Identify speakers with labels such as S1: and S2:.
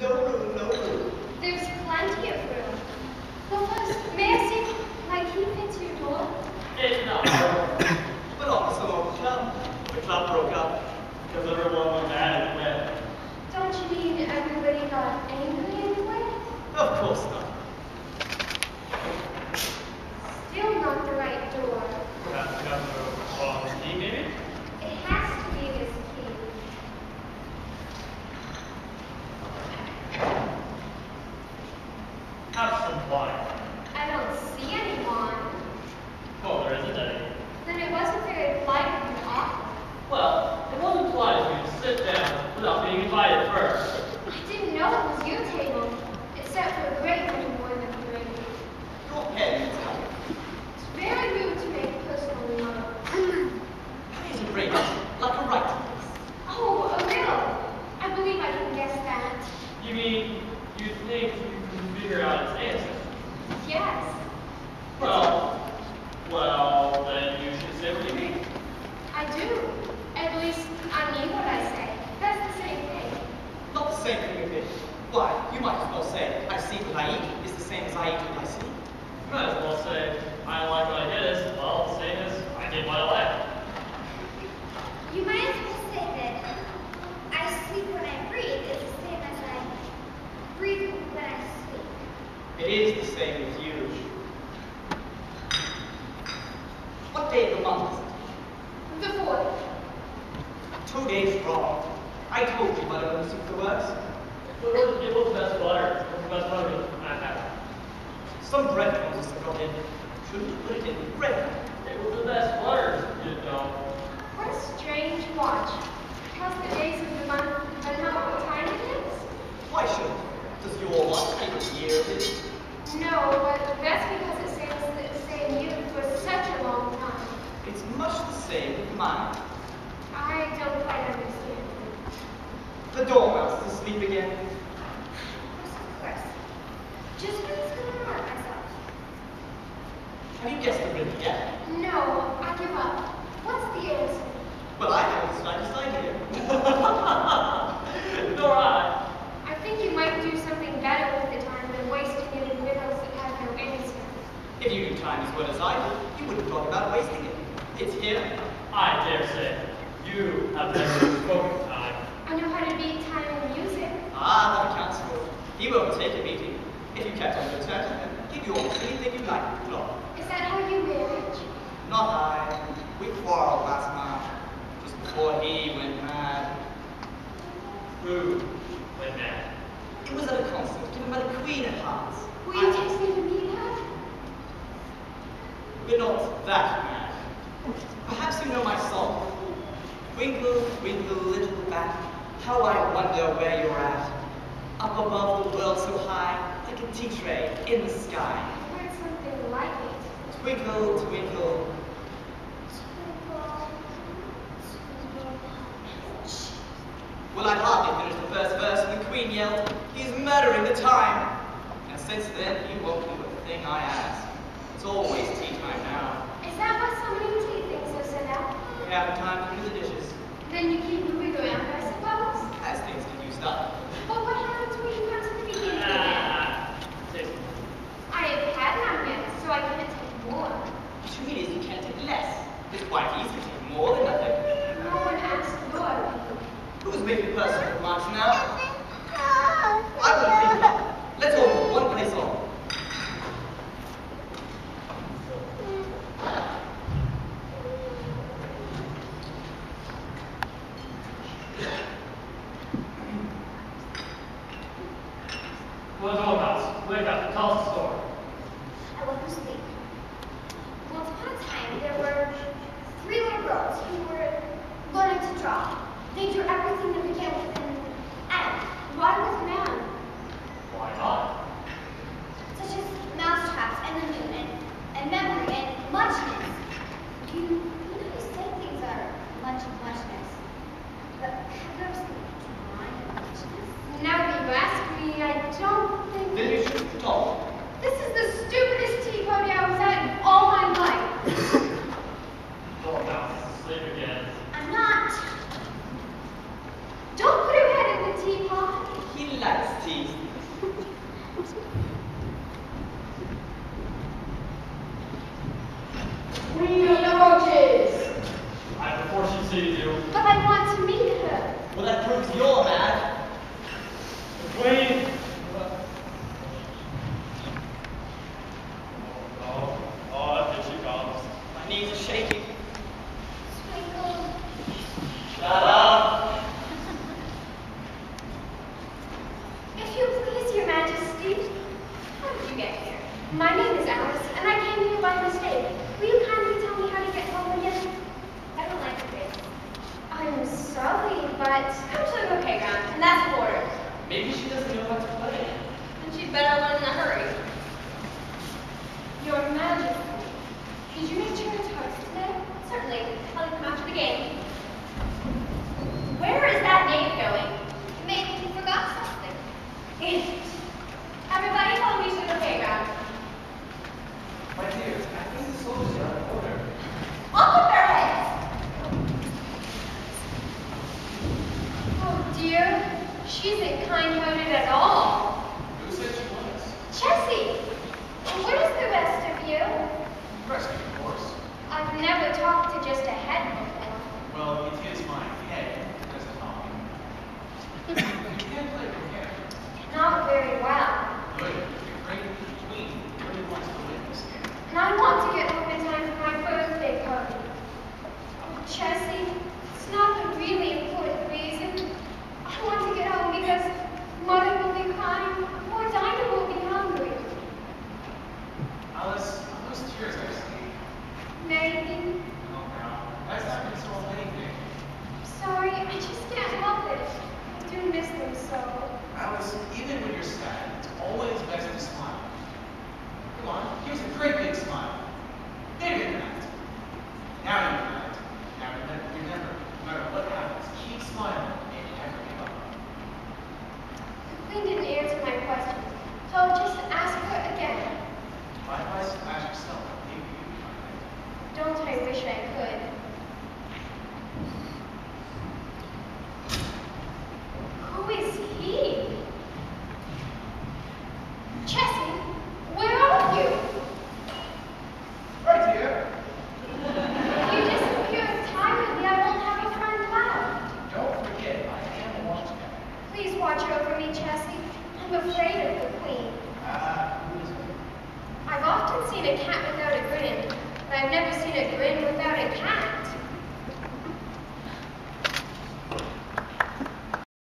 S1: No room, no room.
S2: There's plenty of room. Well, first, may I see my key fit to your door?
S3: It's not.
S1: But also the club. The club broke up because everyone went mad and went.
S2: Don't you mean everybody got angry anyway?
S1: Of course not.
S2: Still not the right door.
S3: Perhaps got the wrong key, maybe?
S2: It has to be this key.
S3: Have some wine.
S2: I don't see anyone.
S3: Well, there isn't any.
S2: Then it wasn't very polite of you to offer.
S3: Well, it wasn't polite of you to sit down without being invited first.
S2: I didn't know it was your table, except for a great many more than three.
S1: Go ahead and tell me.
S2: It's very rude to make personal remarks.
S1: Please bring it like a right.
S2: Oh, a riddle. I believe I can guess that.
S3: You mean you think you can figure out its answer?
S2: Yes.
S3: Well, then you should say what you mean.
S2: I do. At least I mean what I say. That's the same thing.
S1: Not the same thing with it. Why, you might as well say, I see what I eat is the same as I eat what I see.
S3: You might as well say, I like what I did is, well, the same as I did what I like.
S4: You might as well say that I sleep when I breathe is the same as I breathe when I sleep.
S1: It is the same with you. What day of the month is it?
S2: The fourth.
S1: 2 days wrong. I told you butter was the works.
S3: It was the best butter. It was the best butter I've had.
S1: Some breadcrumbs must have got in. Shouldn't put it in the bread.
S3: It was the best butter, you know.
S2: What a strange watch. Tells the days of the month and not what time it is?
S1: Why shouldn't? Does your watch tell you what year it is?
S2: No, but that's because it says the same year for such a long time.
S1: It's much the same with mine.
S2: I don't quite understand.
S1: The dormouse is asleep again.
S4: Of course. Just when it's going to remind myself.
S1: Have you guessed the riddle yet?
S2: No, I give up. What's the answer?
S1: Well, I haven't the slightest idea.
S3: Nor I.
S2: I think you might do something better with the time than wasting it in riddles that have no answer.
S1: If you knew time as well as I do, you wouldn't talk about wasting it. It's here.
S3: I dare say, you have never spoken time.
S2: I know how to beat time in music.
S1: Ah, that accounts for it. He won't take a beating. If you kept on good terms with him, he'd do almost anything you like. Look,
S2: Is that how you manage?
S1: not I. We quarreled last month, just before he went mad.
S3: Who went mad?
S1: It was at a concert given by the Queen of Hearts.
S2: Will you take me to meet her?
S1: We're not that mad. Perhaps you know my song. Twinkle, twinkle, little bat, how I wonder where you're at. Up above the world so high, like a tea tray in the sky.
S2: I've heard something like it.
S1: Twinkle, twinkle. Well, I'd hardly finished the first verse when the Queen yelled, "He's murdering the time!" And since then, he won't do a thing I ask. It's always tea time now.
S2: Is that what so many tea things are set out?
S1: We haven't time to do the dishes,
S2: Then you keep moving around, I suppose.
S1: as things get used up.
S2: But what happens when you come to the beginning again?
S3: Taste.
S2: I have had none yet, so I can't take more.
S1: What you mean is you can't take less. It's quite easy to take more than nothing.
S2: No one asked your people.
S1: Who's making personal remarks now? I wouldn't think not. Let's all go one place on.
S3: Well, dormouse, wake up, tell us the story.
S4: I went to sleep. Once upon a time, there were 3 little girls who were learning to draw. They drew everything that began with an M.
S2: Why with man?
S3: Why not?
S4: Such as mousetraps and the moon and memory and muchness. You know you say things are muchness. But have you ever seen drawing of muchness?
S2: Now that you ask me, I don't think...
S1: Then you should talk.
S2: This is the stupidest tea party I was at in all my life.
S3: Dormouse is asleep again.
S4: I'm not.
S2: Don't put your head in the teapot.
S1: He likes tea.
S2: If you please, Your Majesty. How did you get here? My name is Alice, and I came here by mistake. Will you kindly tell me how to get home again? I don't like this. I'm sorry, but come to the playground, and that's order.
S1: Maybe she doesn't know how to play.
S2: And she'd better learn in a hurry. Your Majesty, did you make church toast today? Certainly. I'll come after the game. Where is that maid going?
S4: Maybe he forgot something.
S2: Everybody follow me to the playground.
S1: My dear, I think the soldiers are out of order.
S2: Off with their heads! Oh dear, she isn't kind-hearted at all.
S1: Who said she was?
S2: Jessie, where's the rest of you?
S1: Rescue, of course.
S2: I've never talked to just a head before.
S1: Well, it is my head that's talking. You can't play from here.
S2: Not very well.
S1: Good. The great queen really wants to win this game.
S2: And I want to get home in time for my birthday party. Oh, Jessie, it's not a really important reason. I want to get home because Mother will be crying or Dinah will be hungry.
S1: Alice, those tears I see.
S2: Maybe.
S1: Oh, no. That's not console anything.
S2: Sorry, I just can't help it. I do miss them so.
S1: Alice, even when you're sad, it's always best to smile. Come on, here's a great big smile. There you're not. Now you're not. Now remember, no matter what happens, keep smiling and never give up.
S2: The Queen didn't answer my question, so I'll just ask her again.
S1: My advice, ask yourself, maybe you can find it.
S2: Don't I wish I could. Who is he? Jessie, where are you?
S1: Right here.
S2: You disappear entirely. I won't have a friend left.
S1: Don't forget, I am a watchman.
S2: Please watch over me, Jessie. I'm afraid of the Queen.
S1: Who is it?
S2: I've often seen a cat without a grin, but I've never seen a grin without a cat.